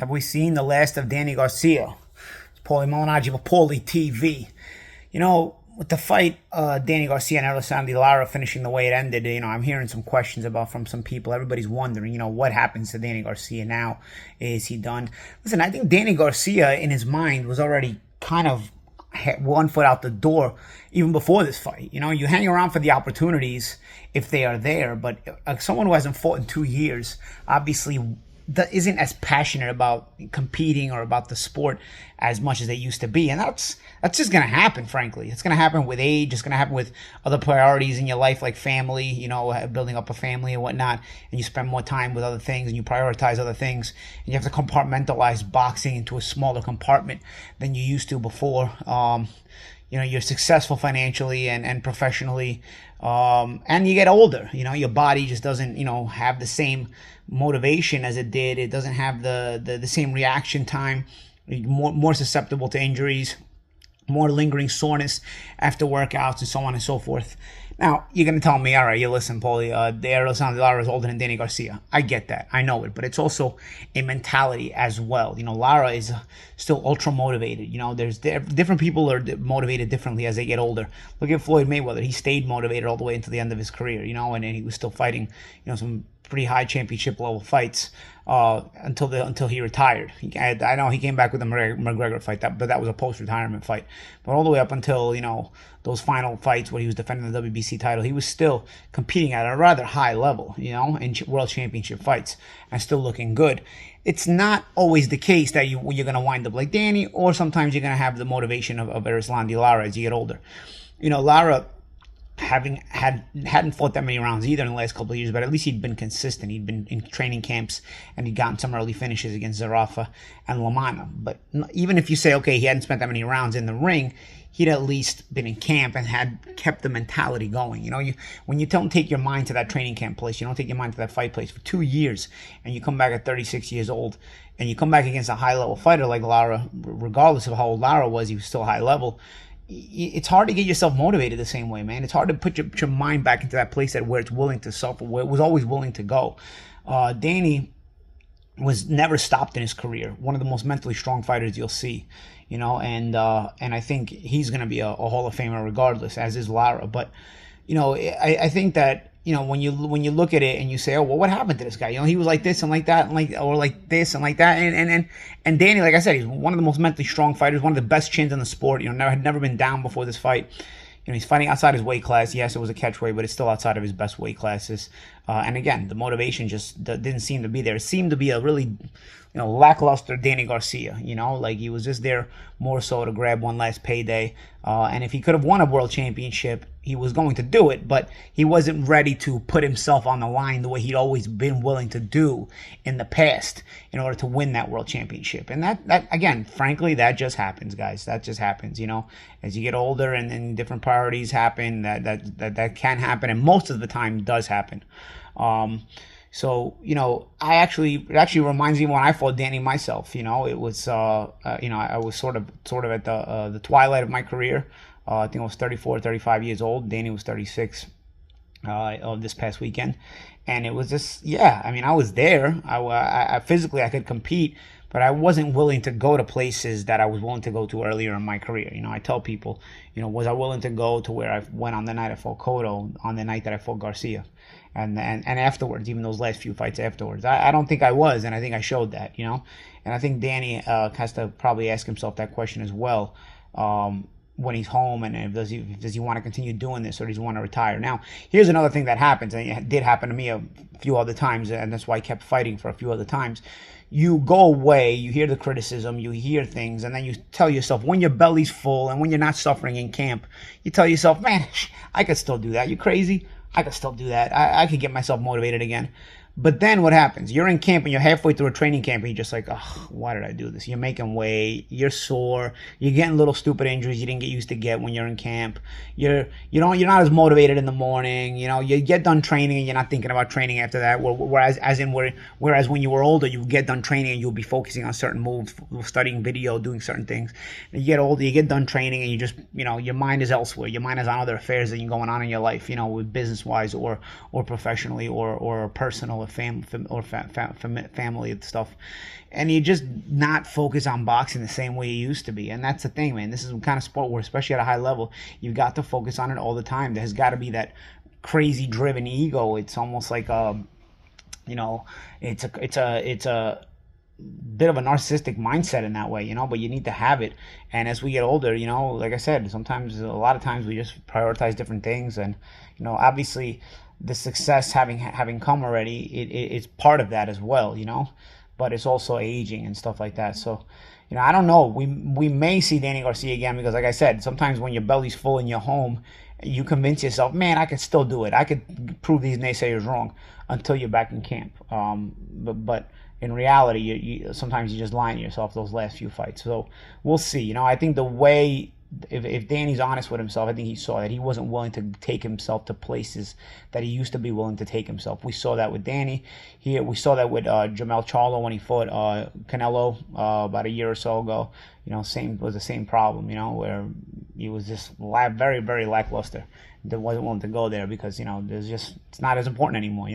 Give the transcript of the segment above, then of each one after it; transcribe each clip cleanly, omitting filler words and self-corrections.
Have we seen the last of Danny Garcia? It's Paulie Malignaggi for Paulie TV. You know, with the fight, Danny Garcia and Alessandro Lara finishing the way it ended, I'm hearing some questions from some people. Everybody's wondering, what happens to Danny Garcia now? Is he done? Listen, I think Danny Garcia, in his mind, was already kind of one foot out the door even before this fight. You hang around for the opportunities if they are there, but someone who hasn't fought in 2 years, obviously that isn't as passionate about competing or about the sport as much as they used to be. And that's just going to happen, frankly. It's going to happen with age. It's going to happen with other priorities in your life, like family, building up a family and whatnot. And you spend more time with other things and you prioritize other things. And you have to compartmentalize boxing into a smaller compartment than you used to before. You're successful financially and professionally, and you get older. Your body just doesn't, have the same motivation as it did. It doesn't have the same reaction time. You're more susceptible to injuries, more lingering soreness after workouts, and so on and so forth. Now, you're going to tell me, all right, listen, Paulie, Alessandro Lara is older than Danny Garcia. I get that. I know it. But it's also a mentality as well. Lara is still ultra motivated. There's different people are motivated differently as they get older. Look at Floyd Mayweather. He stayed motivated all the way until the end of his career, and he was still fighting, some pretty high championship level fights until he retired. I know he came back with the McGregor fight, but that was a post-retirement fight. But all the way up until those final fights where he was defending the WBC title, he was still competing at a rather high level, in world championship fights, and still looking good. It's not always the case that you're going to wind up like Danny, or sometimes you're going to have the motivation of Alessandro Lara as you get older. Lara hadn't fought that many rounds either in the last couple of years, but at least he'd been consistent. He'd been in training camps and he'd gotten some early finishes against Zarafa and Lamana. But even if you say, okay, he hadn't spent that many rounds in the ring, he'd at least been in camp and had kept the mentality going. When you don't take your mind to that training camp place, you don't take your mind to that fight place for 2 years, and you come back at 36 years old, and you come back against a high-level fighter like Lara, regardless of how old Lara was, he was still high level. It's hard to get yourself motivated the same way, man. It's hard to put your mind back into that place where it's willing to suffer, where it was always willing to go. Danny was never stopped in his career. One of the most mentally strong fighters you'll see, and I think he's going to be a Hall of Famer regardless, as is Lara. But, I think that, when you look at it and you say, oh, well, what happened to this guy? He was like this and like that, and or like this and like that. And Danny, like I said, he's one of the most mentally strong fighters, one of the best chins in the sport. Had never been down before this fight. He's fighting outside his weight class. Yes, it was a catchweight, but it's still outside of his best weight classes. And again, the motivation just didn't seem to be there. It seemed to be a really, lackluster Danny Garcia. Like he was just there more so to grab one last payday. And if he could have won a world championship, he was going to do it, but he wasn't ready to put himself on the line the way he'd always been willing to do in the past in order to win that world championship. And that again, frankly, that just happens, guys. That just happens, as you get older and different priorities happen, that can happen, and most of the time does happen. So, it actually reminds me when I fought Danny myself. It was, I was sort of at the twilight of my career. I think I was 34, 35 years old. Danny was 36 of this past weekend. And it was just, I was there. I physically, I could compete, but I wasn't willing to go to places that I was willing to go to earlier in my career. I tell people, was I willing to go to where I went on the night I fought Cotto, on the night that I fought Garcia? And afterwards, even those last few fights afterwards, I don't think I was, and I think I showed that, And I think Danny has to probably ask himself that question as well when he's home, and does he want to continue doing this, or does he want to retire? Now, here's another thing that happens, and it did happen to me a few other times, and that's why I kept fighting for a few other times. You go away, you hear the criticism, you hear things, and then you tell yourself, when your belly's full and when you're not suffering in camp, you tell yourself, man, I could still do that. You crazy? I could still do that. I could get myself motivated again. But then what happens? You're in camp and you're halfway through a training camp and you're just like, oh, why did I do this? You're making weight. You're sore. You're getting little stupid injuries you didn't get used to get when you're in camp. You're not as motivated in the morning. You get done training and you're not thinking about training after that. Whereas when you were older, you get done training and you'll be focusing on certain moves, studying video, doing certain things. And you get older, you get done training and you just, your mind is elsewhere. Your mind is on other affairs that are going on in your life, with business-wise or professionally or personal family and stuff, and you just not focus on boxing the same way you used to be. And that's the thing, man. This is the kind of sport where, especially at a high level, you've got to focus on it all the time. There's got to be that crazy driven ego. It's almost like it's a bit of a narcissistic mindset in that way, but you need to have it. And as we get older, like I said, a lot of times we just prioritize different things. And obviously the success having come already, it's part of that as well, but it's also aging and stuff like that. So I don't know, we may see Danny Garcia again, because like I said, sometimes when your belly's full in your home, you convince yourself, man, I could still do it, I could prove these naysayers wrong, until you're back in camp. But in reality, you sometimes you're just lying to yourself those last few fights. So we'll see. I think the way, if Danny's honest with himself, I think he saw that he wasn't willing to take himself to places that he used to be willing to take himself. We saw that with Danny. We saw that with Jamel Charlo when he fought Canelo about a year or so ago. Was the same problem. Where he was just very, very lackluster. That wasn't willing to go there because it's not as important anymore.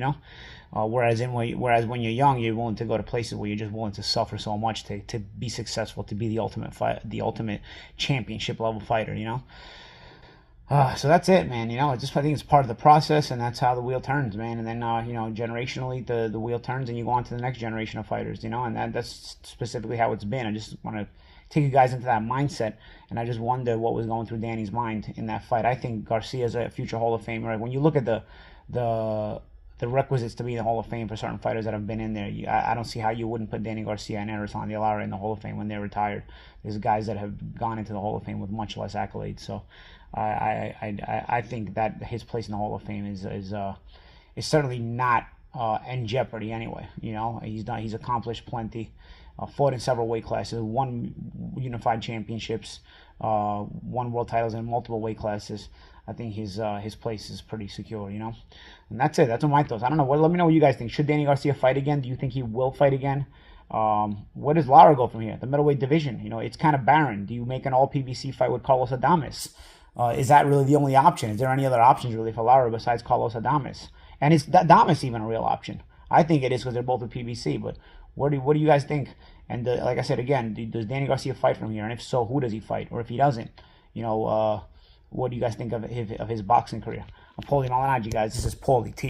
Whereas when you're young, you're willing to go to places where you're just willing to suffer so much to be successful, to be the ultimate championship level fighter. So that's it, man. I think it's part of the process, and that's how the wheel turns, man. And then generationally, the wheel turns, and you go on to the next generation of fighters. And that's specifically how it's been. I just want to take you guys into that mindset, and I just wonder what was going through Danny's mind in that fight. I think Garcia'S a future Hall of Famer. When you look at the requisites to be in the Hall of Fame for certain fighters that have been in there, I don't see how you wouldn't put Danny Garcia and Erislandy Lara in the Hall of Fame when they're retired. There's guys that have gone into the Hall of Fame with much less accolades. So I think that his place in the Hall of Fame is certainly not in jeopardy anyway. He's accomplished plenty. Fought in several weight classes, won unified championships, won world titles in multiple weight classes. I think his place is pretty secure, And that's it. That's my thoughts. I don't know. Let me know what you guys think. Should Danny Garcia fight again? Do you think he will fight again? Where does Lara go from here? The middleweight division, it's kind of barren. Do you make an all PBC fight with Carlos Adames? Is that really the only option? Is there any other options really for Lara besides Carlos Adames? And is Adames even a real option? I think it is, because they're both with PBC. But what do you guys think? And like I said again, does Danny Garcia fight from here? And if so, who does he fight? Or if he doesn't, what do you guys think of his boxing career? I'm Paulie malignaggi, guys. This is Paulie.